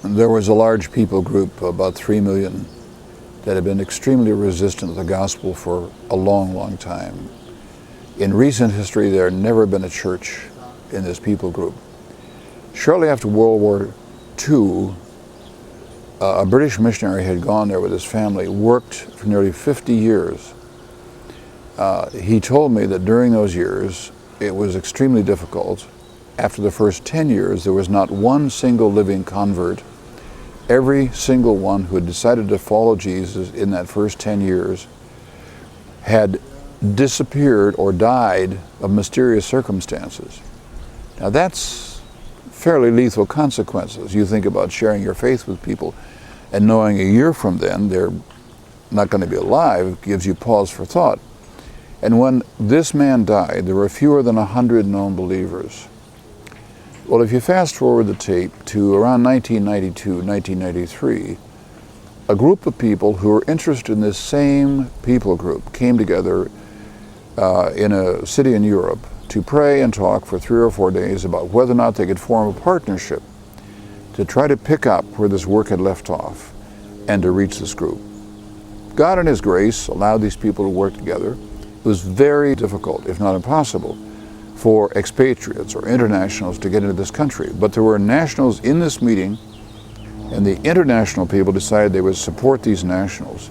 There was a large people group, about 3 million, that had been extremely resistant to the gospel for a long, long time. In recent history, there had never been a church in this people group. Shortly after World War II, a British missionary had gone there with his family, worked for nearly 50 years. He told me that during those years, it was extremely difficult. After the first 10 years, there was not one single living convert. Every single one who had decided to follow Jesus in that first 10 years had disappeared or died of mysterious circumstances. Now that's fairly lethal consequences. You think about sharing your faith with people and knowing a year from then they're not going to be alive gives you pause for thought. And when this man died, there were fewer than 100 known believers. Well, if you fast forward the tape to around 1992, 1993, a group of people who were interested in this same people group came together in a city in Europe to pray and talk for 3 or 4 days about whether or not they could form a partnership to try to pick up where this work had left off and to reach this group. God in His grace allowed these people to work together. It was very difficult, if not impossible, for expatriates or internationals to get into this country. But there were nationals in this meeting, and the international people decided they would support these nationals.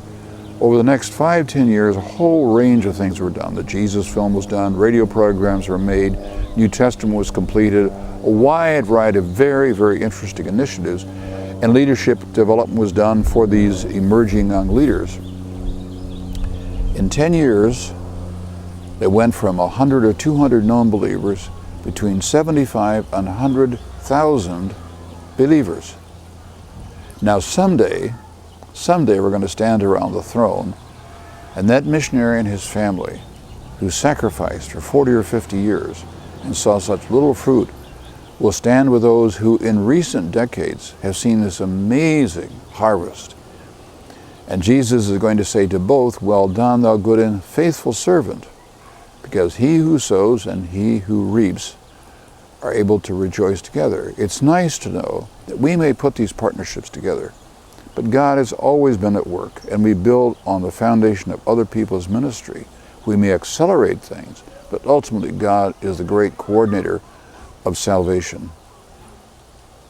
Over the next 5-10 years, a whole range of things were done. The Jesus film was done, radio programs were made, New Testament was completed, a wide variety of very, very interesting initiatives, and leadership development was done for these emerging young leaders. In 10 years, they went from 100 or 200 known believers between 75 and 100,000 believers. Now someday we're going to stand around the throne, and that missionary and his family who sacrificed for 40 or 50 years and saw such little fruit will stand with those who in recent decades have seen this amazing harvest. And Jesus is going to say to both, "Well done, thou good and faithful servant," because he who sows and he who reaps are able to rejoice together. It's nice to know that we may put these partnerships together, but God has always been at work, and we build on the foundation of other people's ministry. We may accelerate things, but ultimately God is the great coordinator of salvation.